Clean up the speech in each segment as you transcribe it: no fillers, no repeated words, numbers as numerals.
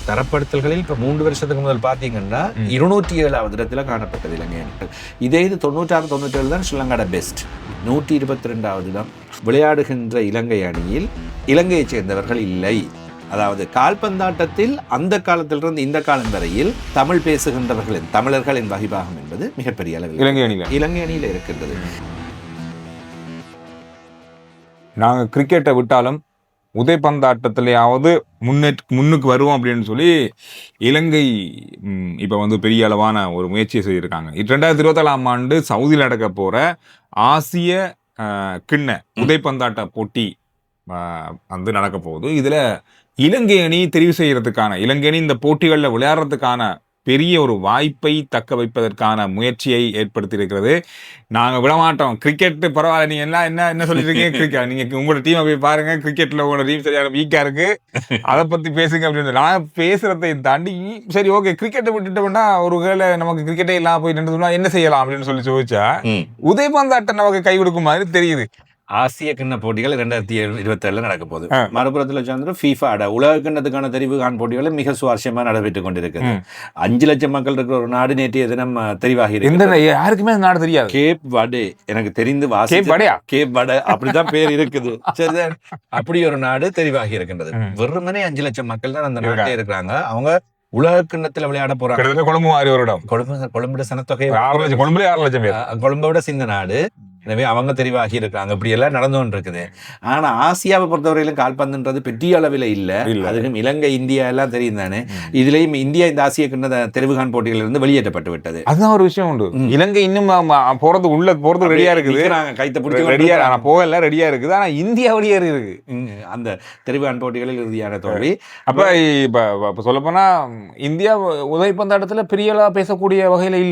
தரப்படுத்தல்களில் இப்ப 3 வருஷத்துக்கு முதல் பாத்தீங்கன்னா 207வது இடத்துல காணப்பட்டது இலங்கை அணிகள். இதே இது 96 97 தான் ஸ்ரீலங்காட பெஸ்ட். 122வது இடம். விளையாடுகின்ற இலங்கை அணியில் இலங்கையைச் சேர்ந்தவர்கள் இல்லை. அதாவது கால்பந்தாட்டத்தில் அந்த காலத்திலிருந்து இந்த காலம் வரையில் தமிழ் பேசுகின்றவர்களின் தமிழர்களின் வகிபாகம் என்பது மிகப்பெரிய அளவில் இலங்கை அணியில் இருக்கின்றது. நாங்கள் கிரிக்கெட்டை விட்டாலும் உதைப்பந்தாட்டத்திலேயாவது முன்னுக்கு வருவோம் அப்படின்னு சொல்லி இலங்கை இப்போ வந்து பெரிய அளவான ஒரு முயற்சியை செய்திருக்காங்க. 2027ஆம் ஆண்டு சவுதியில் நடக்க போகிற ஆசிய கிண்ண உதைப்பந்தாட்ட போட்டி வந்து நடக்க போகுது. இதில் இலங்கை அணி தெரிவு செய்யறதுக்கான, இலங்கை அணி இந்த போட்டிகளில் விளையாடுறதுக்கான பெரிய ஒரு வாய்ப்பை தக்க வைப்பதற்கான முயற்சியை ஏற்படுத்தி இருக்கிறது. நாங்கள் விடமாட்டோம், கிரிக்கெட் பரவாயில்ல, நீங்க எல்லாம் என்ன சொல்லிட்டு இருக்கீங்க, கிரிக்கெட் நீங்க உங்களோட டீமை போய் பாருங்க, கிரிக்கெட்ல உங்களோட டீம் சரியான வீக்கா இருக்கு, அதை பத்தி பேசுங்க அப்படின்னு நான் பேசுறதை தாண்டி சரி ஓகே கிரிக்கெட்டை விட்டுட்டோம்னா ஒரு வேளை நமக்கு கிரிக்கெட்டே இல்லாம போயிட்டு சொன்னா என்ன செய்யலாம் அப்படின்னு சொல்லி ചോദിச்சா உதைப்பந்தாட்டம் நமக்கு கை கொடுக்கும் மாதிரி தெரியுது. ஆசிய கிண்ண போட்டிகள் 2027 நடக்க போகுது. மறுபுறத்தில் சேர்ந்து FIFA உலக கிண்ணத்துக்கான தெரிவு காண் போட்டிகளை மிக சுவாரஸ்யமா நடைபெற்றுக் கொண்டிருக்கிறது. 5 லட்சம் மக்கள் இருக்கிற ஒரு நாடு நேற்றைய தினம் தெரிவாகி இருக்கு. யாருக்குமே நாடு தெரியாது. கேப் வடே எனக்கு தெரிந்து கேப் வடை அப்படிதான் பேர் இருக்குது. சரிதான், அப்படி ஒரு நாடு தெரிவாகி இருக்கின்றது. வெறுமனே 5 லட்சம் மக்கள் தான் அந்த நாட்டிலே இருக்கிறாங்க. அவங்க உலக கிண்ணத்துல விளையாட போறாங்க. கொழும்பு மாதிரி ஒரு இடம். கொழும்பு சனத்தொகை 6 லட்சம் பேர். கொழும்பை விட சின்ன நாடு. எனவே அவங்க தெரிவாகி இருக்காங்க. இப்படி எல்லாம் நடந்து கொண்டு இருக்குது. ஆனா ஆசியாவை பொறுத்தவரையிலும் கால்பந்துன்றது பெரிய அளவில் இல்லை. அதுக்கும் இலங்கை இந்தியா எல்லாம் தெரியும் தானே. இதுலயும் இந்தியா இந்த ஆசிய கிண்ண தெரிவுகான் போட்டிகள் இருந்து வெளியேற்றப்பட்டு விட்டது. அதுதான் ஒரு விஷயம் உண்டு. இலங்கை இன்னும் போறது ரெடியா இருக்குது, கைத்த பிடிச்சி ரெடியா போகல, ரெடியா இருக்குது. ஆனா இந்தியா வெளியேறி இருக்கு அந்த தெரிவுகான் போட்டிகளில் இறுதியான தோல்வி. அப்ப இப்ப சொல்ல போனா இந்தியா உதைப்பந்தாட்டத்துல பெரிய பேசக்கூடிய வகையில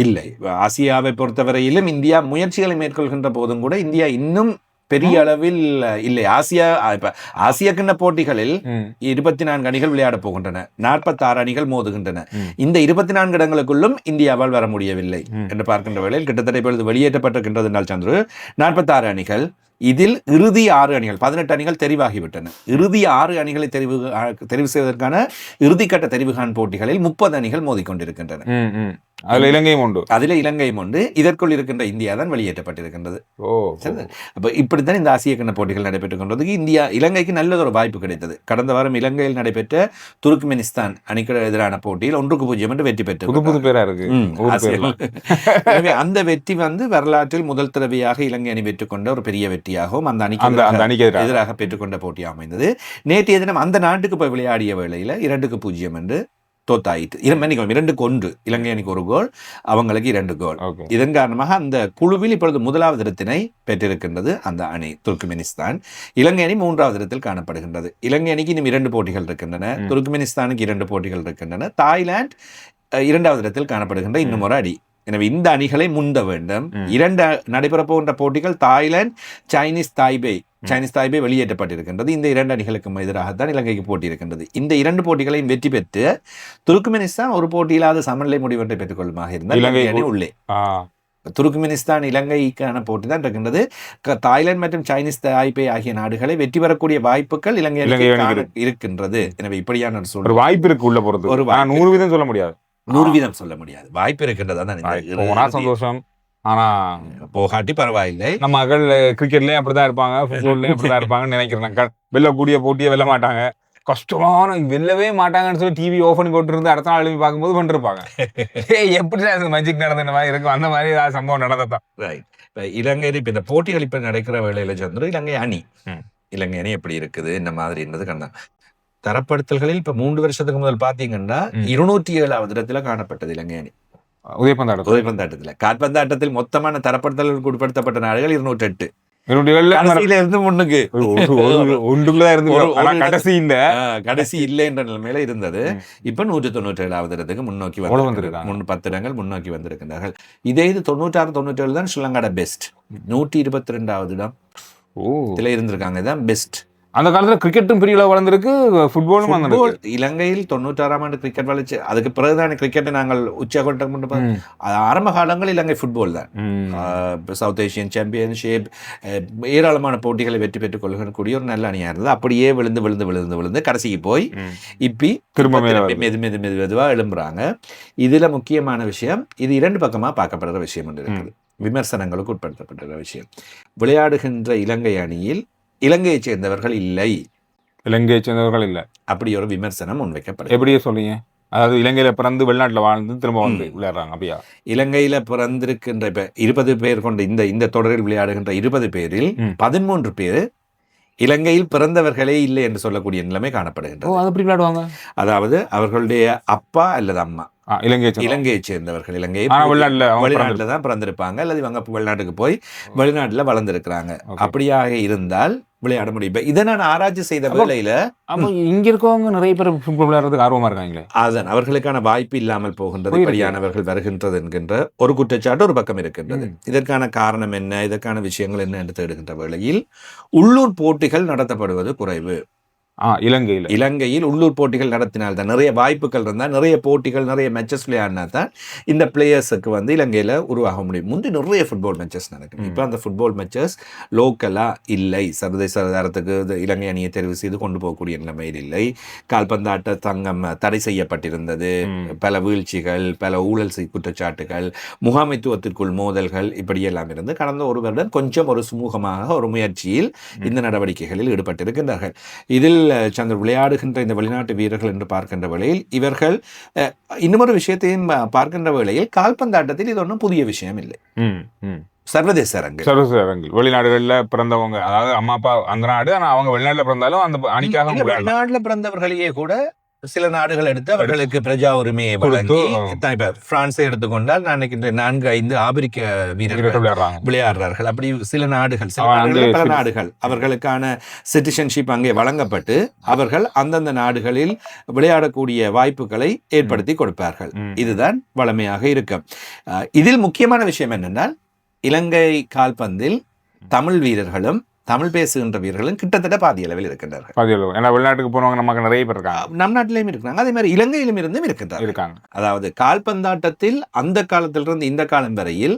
இல்லை. ஆசியாவை பொறுத்தவரையிலும் இந்தியா முயற்சிகளை மேற்கொள்கின்ற போதும் கூட இந்தியா இன்னும் பெரிய அளவில் இல்லை. ஆசிய கிண்ண போட்டிகளில் 24 அணிகள் விளையாட போகின்றன, 46 அணிகள் மோதுகின்றன. இந்த 24 இடங்களுக்குள்ளும் இந்தியாவால் வர முடியவில்லை என்று பார்க்கின்ற வேளையில் கிட்டத்தட்ட இப்பொழுது வெளியேற்றப்பட்டிருக்கின்றது என்றால் சந்துரு 46 அணிகள். இதில் இறுதி 6 அணிகள், 18 அணிகள் தெரிவாகிவிட்டன. இறுதி 6 அணிகளை தெரிவு செய்வதற்கான இறுதிக்கட்ட தெரிவுகான் போட்டிகளில் 30 அணிகள் மோதிக்கொண்டிருக்கின்றன. அதுல இலங்கையும் உண்டு. இதற்குள் இருக்கின்ற இந்தியா தான் வெளியேற்றப்பட்டிருக்கின்றது. அப்ப இப்படித்தான் இந்த ஆசிய கிண்ண போட்டிகள் நடைபெற்றுக் கொண்டதுக்கு இலங்கைக்கு நல்லதொரு வாய்ப்பு கிடைத்தது. கடந்த வாரம் இலங்கையில் நடைபெற்ற துருக்மெனிஸ்தான் அணிக்கு எதிரான போட்டியில் 1-0 என்று வெற்றி பெற்றது. புது பேரா இருக்கு. எனவே அந்த வெற்றி வந்து வரலாற்றில் முதல் தடவையாக இலங்கை அணி பெற்றுக்கொண்ட ஒரு பெரிய வெற்றியாகவும் அந்த அணிக்கு எதிராக பெற்றுக்கொண்ட போட்டியாக அமைந்தது. நேற்றைய தினம் அந்த நாட்டுக்கு போய் விளையாடிய வேளையில 2-0 என்று தோத்தாயிட்டு. 2-1 இலங்கை அணிக்கு 1 கோல், அவங்களுக்கு 2 கோல். இதன் காரணமாக அந்த குழுவில் இப்பொழுது முதலாவது இடத்தினை பெற்றிருக்கின்றது அந்த அணி துர்க்மெனிஸ்தான். இலங்கை அணி 3வது இடத்தில் காணப்படுகின்றது. இலங்கை அணிக்கு இன்னும் 2 போட்டிகள் இருக்கின்றன. துர்க்மெனிஸ்தானுக்கு 2 போட்டிகள் இருக்கின்றன. தாய்லாந்து 2வது இடத்தில் காணப்படுகின்ற இன்னும் ஒரு அணி. எனவே இந்த அணிகளை முந்த வேண்டும். 2 நடைபெற போகின்ற போட்டிகள் தாய்லாந்து, சைனீஸ் தாய்பே வெளியேற்றப்பட்டிருக்கின்றது. இந்த 2 அணிகளுக்கும் எதிராகத்தான் இலங்கைக்கு போட்டி இருக்கின்றது. இந்த 2 போட்டிகளையும் வெற்றி பெற்று துருக்மெனிஸ்தான் ஒரு போட்டியில்லாத சமநிலை முடிவென்றை பெற்றுக் கொள்ளுமாக இருந்தால் இலங்கை அணி உள்ளே. துருக்மெனிஸ்தான் இலங்கைக்கான போட்டி தான் இருக்கின்றது. தாய்லாந்து மற்றும் சைனீஸ் தாய்பே ஆகிய நாடுகளை வெற்றி பெறக்கூடிய வாய்ப்புகள் இலங்கை இருக்கின்றது. எனவே இப்படியான ஒரு வாய்ப்பு இருக்கு உள்ள போறது. ஒரு 100% சொல்ல முடியாது, 100% சொல்ல முடியாது, வாய்ப்பு இருக்கின்றதா சந்தோஷம். ஆனா போகாட்டி பரவாயில்லை. நம்ம மகள் கிரிக்கெட்லயும் அப்படிதான் இருப்பாங்க, ஃபுட்பால்லயும் அப்படிதான் இருப்பாங்கன்னு நினைக்கிறேன். வெல்லக்கூடிய போட்டியை வெல்ல மாட்டாங்க, கஷ்டமான வெல்லவே மாட்டாங்கன்னு சொல்லி டிவி ஓபன் பண்ணி போட்டு இருந்து அடுத்த நாள் எழுதி பார்க்கும்போது பண்ணிருப்பாங்க. எப்படி மேஜிக் நடந்த மாதிரி இருக்கும், அந்த மாதிரி ஏதாவது சம்பவம் நடந்ததான். இப்ப இலங்கை இப்ப இந்த போட்டிகள் இப்ப நடக்கிற வேளையில சந்திர இலங்கை அணி எப்படி இருக்குது இந்த மாதிரின்றது கண்டா தரப்படுத்தல்களில் இப்ப 3 வருஷத்துக்கு முதல் பாத்தீங்கன்னா 207வது இடத்துல காணப்பட்டது இலங்கை அணி உதைப்பந்தாட்டத்துல. கால்பந்தாட்டத்தில் மொத்தமான தரப்படுத்தல்களுக்கு உட்படுத்தப்பட்ட நாடுகள் 208. கடைசி இல்லை என்ற நிலைமையில இருந்தது. இப்ப 197வது இடத்துக்கு முன்னோக்கி 10 இடங்கள் முன்னோக்கி வந்திருக்கிறார்கள். இதே இது 96 97 தான் ஸ்ரீலங்காட பெஸ்ட். 122வது இடம் இருந்திருக்காங்க. இதுதான் பெஸ்ட். அந்த காலத்துல கிரிக்கெட்டும் பெரிய அளவு வளர்ந்துருக்கு, ஃபுட்பாலும் வளர்ந்துருக்கு. இலங்கையில் 96ஆம் ஆண்டு கிரிக்கெட் வளர்ச்சி, அதுக்கு பிறகுதான கிரிக்கெட்டை நாங்கள் உச்சகட்டம் கொண்டு ஆரம்ப காலங்கள் இலங்கை ஃபுட்பால் தான். சவுத் ஏசியன் சாம்பியன்ஷிப், ஏராளமான போட்டிகளை வெற்றி பெற்றுக் கொள்ளக்கூடிய ஒரு நல்ல அணியாக இருந்தது. அப்படியே விழுந்து விழுந்து விழுந்து விழுந்து கடைசிக்கு போய் இப்பி திரும்ப மெதுவாக எழும்புறாங்க. இதுல முக்கியமான விஷயம், இது 2 பக்கமா பார்க்கப்படுற விஷயம் ஒன்று இருக்குது, விமர்சனங்களுக்கு உட்படுத்தப்பட்ட விஷயம். விளையாடுகின்ற இலங்கை அணியில் இலங்கையைச் சேர்ந்தவர்கள் இல்லை, இலங்கையை சேர்ந்தவர்கள் இல்லை, அப்படி ஒரு விமர்சனம் முன்வைக்கப்படும். எப்படியே சொல்லுங்க? அதாவது இலங்கையில பிறந்து வெளிநாட்டுல வாழ்ந்து திரும்ப வந்து விளையாடுறாங்க அப்படியா? இலங்கையில பிறந்திருக்கின்ற இப்ப 20 பேர் கொண்ட இந்த தொடரில் விளையாடுகின்ற 20 பேரில் 13 பேர் இலங்கையில் பிறந்தவர்களே இல்லை என்று சொல்லக்கூடிய நிலைமை காணப்படுகின்றது. அது எப்படி விளையாடுவாங்க? அதாவது அவர்களுடைய அப்பா அல்லது அம்மா இலங்கையை சேர்ந்தவர்கள், வெளிநாட்டுல தான் பிறந்திருப்பாங்க, அல்லது இவங்க வெளிநாட்டுக்கு போய் வெளிநாட்டுல வளர்ந்திருக்கிறாங்க. அப்படியாக இருந்தால் விளையாட முடியும். இதை நான் ஆராய்ச்சி செய்த வேளையில இங்க இருக்கவங்க நிறைய பேர் ஃபுட்பால் விளையாடுறதுக்கு ஆர்வமா இருக்காங்களே, அதன் அவர்களுக்கான வாய்ப்பு இல்லாமல் போகின்றது, இப்படியானவர்கள் வருகின்றது என்கின்ற ஒரு குற்றச்சாட்டு ஒரு பக்கம் இருக்கின்றது. இதற்கான காரணம் என்ன, இதற்கான விஷயங்கள் என்ன என்று தேடுகின்ற வேளையில் உள்ளூர் போட்டிகள் நடத்தப்படுவது குறைவு. இலங்கையில் உள்ளூர் போட்டிகள் நடத்தினால்தான், நிறைய வாய்ப்புகள் இருந்தால், நிறைய போட்டிகள், நிறைய மேட்சஸ் விளையாடினா தான் இந்த பிளேயர்ஸுக்கு வந்து இலங்கையில் உருவாக முடியும். முந்தி நிறைய ஃபுட்பால் மேட்சஸ் நடக்கும். இப்போ அந்த ஃபுட்பால் மேட்சஸ் லோக்கலாக இல்லை, சர்வதேச தரத்துக்கு இலங்கை அணியை தெரிவு செய்து கொண்டு போகக்கூடிய நிலைமையில் இல்லை. கால்பந்தாட்ட தங்கம் தடை செய்யப்பட்டிருந்தது, பல வீழ்ச்சிகள், பல ஊழல் குற்றச்சாட்டுகள், முகாமைத்துவத்திற்குள் மோதல்கள், இப்படியெல்லாம் இருந்து கடந்த ஒரு வருடம் கொஞ்சம் ஒரு சுமூகமாக ஒரு முயற்சியில் இந்த நடவடிக்கைகளில் ஈடுபட்டிருக்கின்றார்கள். இதில் விளையாடுகின்ற இந்த வெளிநாட்டு வீரர்கள் என்று பார்க்கின்ற வேளையில் இவர்கள் இன்னொரு விஷயத்தையும் பார்க்கின்ற வேளையில் கால்பந்தாட்டத்தில் இது ஒன்றும் புதிய விஷயம் இல்லை. சர்வதேச அரங்கில் வெளிநாடுகளில் பிறந்தவங்க, அதாவது அம்மா அப்பா அந்த நாடு, ஆனால் அவங்க வெளிநாட்டில் பிறந்தாலும் அந்த அணிக்காக வெளிநாட்டில் பிறந்தவர்களையே கூட சில நாடுகள் எடுத்து அவர்களுக்கு பிரஜா உரிமையை வழங்கி, இப்ப பிரான்ஸை எடுத்துக்கொண்டால் நான் நினைக்கின்ற 4-5 ஆப்பிரிக்க வீரர்கள் விளையாடுறார்கள். அப்படி சில நாடுகள், பல நாடுகள் அவர்களுக்கான சிட்டிசன்ஷிப் அங்கே வழங்கப்பட்டு அவர்கள் அந்தந்த நாடுகளில் விளையாடக்கூடிய வாய்ப்புகளை ஏற்படுத்தி கொடுப்பார்கள். இதுதான் வளமையாக இருக்கும். இதில் முக்கியமான விஷயம் என்னென்றால், இலங்கை கால்பந்தில் தமிழ் வீரர்களும் தமிழ் பேசுகின்ற வீரர்களும் கிட்டத்தட்ட பாதி அளவில் இருக்கின்றார்கள். ஏன்னா வெளிநாட்டுக்கு போனவங்க நமக்கு நிறைய பேர் இருக்காங்க, நம் நாட்டிலையும் இருக்கிறாங்க, அதே மாதிரி இலங்கையிலும் இருந்தும் இருக்கின்றாங்க. அதாவது கால்பந்தாட்டத்தில் அந்த காலத்திலிருந்து இந்த காலம் வரையில்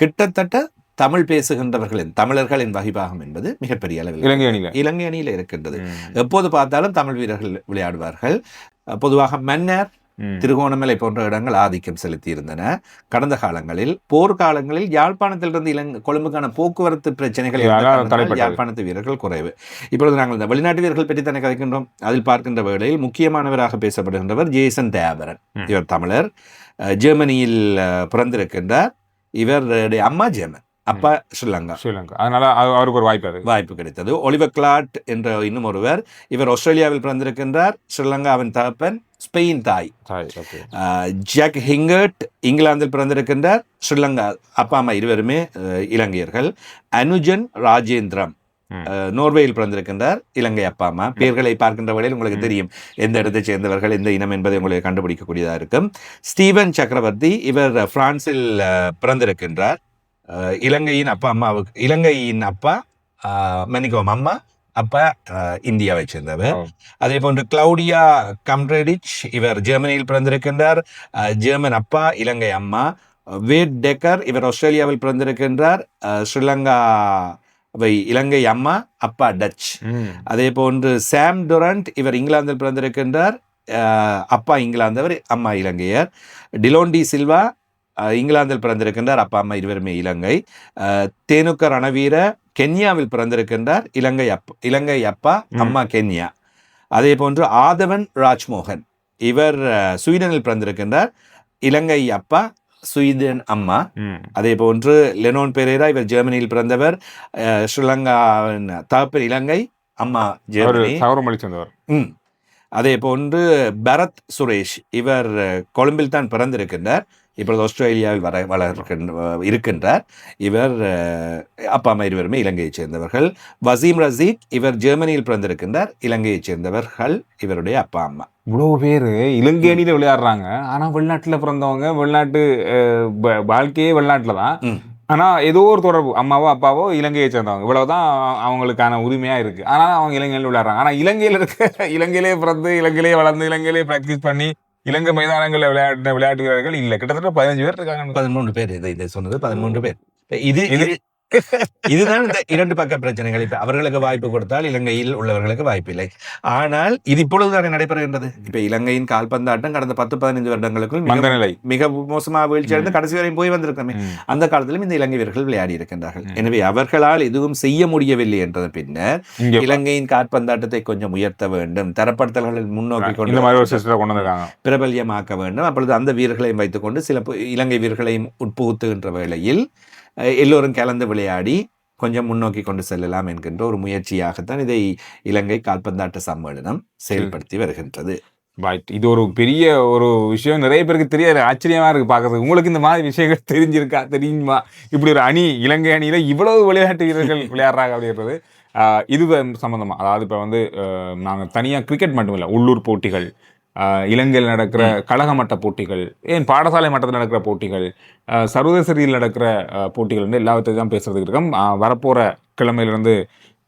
கிட்டத்தட்ட தமிழ் பேசுகின்றவர்களின் தமிழர்களின் வகிபாகம் என்பது மிகப்பெரிய அளவில் இலங்கை அணியில இருக்கின்றது. எப்போது பார்த்தாலும் தமிழ் வீரர்கள் விளையாடுவார்கள். பொதுவாக மன்னர், திருகோணமலை போன்ற இடங்கள் ஆதிக்கம் செலுத்தி இருந்தன. கடந்த காலங்களில் போர்க்காலங்களில் யாழ்ப்பாணத்திலிருந்து கொழும்புக்கான போக்குவரத்து பிரச்சனைகள் யாழ்ப்பாணத்து வீரர்கள் குறைவு. இப்பொழுது நாங்கள் இந்த வெளிநாட்டு வீரர்கள் பற்றி தானே கதைக்கின்றோம். அதில் பார்க்கின்ற வேளையில் முக்கியமானவராக பேசப்படுகின்றவர் ஜேசன் தயாபரன். இவர் தமிழர், ஜெர்மனியில் பிறந்திருக்கின்றார். இவருடைய அம்மா ஜெர்மன், அப்பா ஸ்ரீலங்கா. அதனால அவருக்கு ஒரு வாய்ப்பு கிடைத்தது. ஒலிவர் கிளாட் என்ற இன்னும் ஒருவர், இவர் ஆஸ்திரேலியாவில் பிறந்திருக்கின்றார். ஸ்ரீலங்காவின் தகப்பன், ஸ்பெயின் தாய். ஜாக் ஹிங்கர்ட் இங்கிலாந்தில் பிறந்திருக்கின்றார். ஸ்ரீலங்கா அப்பா அம்மா இருவருமே இலங்கையர்கள். அனுஜன் ராஜேந்திரம் நோர்வேயில் பிறந்திருக்கின்றார். இலங்கை அப்பா அம்மா. பேர்களை பார்க்கின்ற வகையில் உங்களுக்கு தெரியும் எந்த இடத்தை சேர்ந்தவர்கள், எந்த இனம் என்பதை உங்களுக்கு கண்டுபிடிக்கக்கூடியதாக இருக்கும். ஸ்டீவன் சக்கரவர்த்தி, இவர் பிரான்சில் பிறந்திருக்கின்றார். இலங்கையின் அப்பா அம்மா அப்பா இந்தியாவை சேர்ந்தவர். அதே போன்று கிளவுடியா கம்ரெடிச், இவர் ஜெர்மனியில் பிறந்திருக்கின்றார். ஜெர்மன் அப்பா, இலங்கை அம்மா. வேட் டெக்கர், இவர் ஆஸ்திரேலியாவில் பிறந்திருக்கின்றார். ஸ்ரீலங்காவை இலங்கை அம்மா, அப்பா டச். அதே போன்று சாம் டுரண்ட், இவர் இங்கிலாந்தில் பிறந்திருக்கின்றார். அப்பா இங்கிலாந்தவர், அம்மா இலங்கையர். டிலோண்டி சில்வா இங்கிலாந்தில் பிறந்திருக்கின்றார். அப்பா அம்மா இருவருமே இலங்கை. தேனுக்க ரணவீர கென்யாவில் பிறந்திருக்கின்றார். இலங்கை அப்பா, அம்மா கென்யா. அதே போன்று ஆதவன் ராஜ்மோகன், இவர் ஸ்வீடனில் பிறந்திருக்கின்றார். இலங்கை அப்பா, ஸ்வீடன் அம்மா. அதே போன்று லெனோன் பெரேரா, இவர் ஜெர்மனியில் பிறந்தவர். ஸ்ரீலங்காவின் தகப்பன் இலங்கை, அம்மா ஜெர்மனி. அதே போன்று பரத் சுரேஷ், இவர் கொழும்பில் தான் பிறந்திருக்கின்றார். இப்பொழுது ஆஸ்திரேலியாவில் இருக்கின்றார். இவர் அப்பா அம்மா இருவருமே இலங்கையைச் சேர்ந்தவர்கள். வசீம் ரசீக், இவர் ஜெர்மனியில் பிறந்திருக்கின்றார். இலங்கையைச் சேர்ந்தவர்கள் இவருடைய அப்பா அம்மா. இவ்வளவு பேர் இலங்கை அணியில விளையாடுறாங்க. ஆனா வெளிநாட்டுல பிறந்தவங்க, வெளிநாட்டு வாழ்க்கையே வெளிநாட்டுல தான். ஆனா ஏதோ ஒரு தொடர்பு அம்மாவோ அப்பாவோ இலங்கையை சேர்ந்தவங்க இவ்வளவுதான் அவங்களுக்கான உரிமையா இருக்கு. ஆனா அவங்க இலங்கையில் விளையாடுறாங்க. ஆனா இலங்கையில இருக்க இலங்கையிலே பிறந்து இலங்கையிலே வளர்ந்து இலங்கையிலே பிராக்டிஸ் பண்ணி இலங்கை மைதானங்களில் விளையாடின விளையாட்டு வீரர்கள் இல்ல. கிட்டத்தட்ட 15 பேர் இருக்காங்க. 13 பேர் இதை சொன்னது 13 பேர். இது இதுதான் இந்த இரண்டு பக்க பிரச்சனைகள். இப்ப அவர்களுக்கு வாய்ப்பு கொடுத்தால் இலங்கையில் உள்ளவர்களுக்கு வாய்ப்பு இல்லை. ஆனால் இது இப்பொழுதுதானே நடைபெறுகின்றது. இப்ப இலங்கையின் கால்பந்தாட்டம் கடந்த 10-15 வருடங்களுக்குள் மிக மோசமாக வீழ்ச்சி அடைந்து கடைசி வரையும் போய் வந்திருக்கமே. அந்த காலத்திலும் இந்த இலங்கை வீரர்கள் விளையாடி இருக்கின்றார்கள். எனவே அவர்களால் எதுவும் செய்ய முடியவில்லை என்ற பின்னர் இலங்கையின் கால்பந்தாட்டத்தை கொஞ்சம் உயர்த்த வேண்டும், தரப்படுத்தல்களை முன்னோக்கி கொண்டு பிரபல்யமாக்க வேண்டும். அப்பொழுது அந்த வீரர்களையும் வைத்துக் கொண்டு சில இலங்கை வீரர்களையும் உட்புகுத்துகின்ற வேளையில் எல்லோரும் கலந்து விளையாடி கொஞ்சம் முன்னோக்கி கொண்டு செல்லலாம் என்கின்ற ஒரு முயற்சியாகத்தான் இதை இலங்கை கால்பந்தாட்ட சம்மேளனம் செயல்படுத்தி வருகின்றது. இது ஒரு பெரிய ஒரு விஷயம், நிறைய பேருக்கு தெரியாது, ஆச்சரியமா இருக்கு பார்க்கறது. உங்களுக்கு இந்த மாதிரி விஷயங்கள் தெரியுமா? இப்படி ஒரு அணி, இலங்கை அணியில இவ்வளவு விளையாட்டு வீரர்கள் விளையாடுறாங்க அப்படின்றது. இது சம்பந்தமா, அதாவது இப்ப வந்து நாங்க தனியா கிரிக்கெட் மட்டும் இல்லை, உள்ளூர் போட்டிகள், இலங்கையில் நடக்கிற கழக மட்ட போட்டிகள், ஏன் பாடசாலை மட்டத்தில் நடக்கிற போட்டிகள், சர்வதேச ரீதியில் நடக்கிற போட்டிகள் வந்து எல்லாத்தையும் தான் பேசுறதுக்கு இருக்கோம். வரப்போற கிழமையிலிருந்து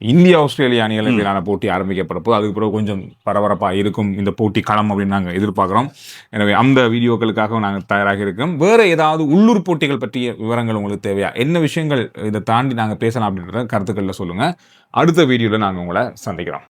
இந்தியா ஆஸ்திரேலியா அணிகளுக்கான போட்டி ஆரம்பிக்கப்படப்போ அதுக்கு பிறகு கொஞ்சம் பரபரப்பாக இருக்கும் இந்த போட்டி களம் அப்படின்னு நாங்கள் எதிர்பார்க்குறோம். எனவே அந்த வீடியோக்களுக்காக நாங்கள் தயாராக இருக்கோம். வேறு ஏதாவது உள்ளூர் போட்டிகள் பற்றிய விவரங்கள் உங்களுக்கு தேவையா, என்ன விஷயங்கள் இதை தாண்டி நாங்கள் பேசலாம் அப்படின்றத கருத்துக்களில் சொல்லுங்கள். அடுத்த வீடியோவில் நாங்கள் உங்களை சந்திக்கிறோம்.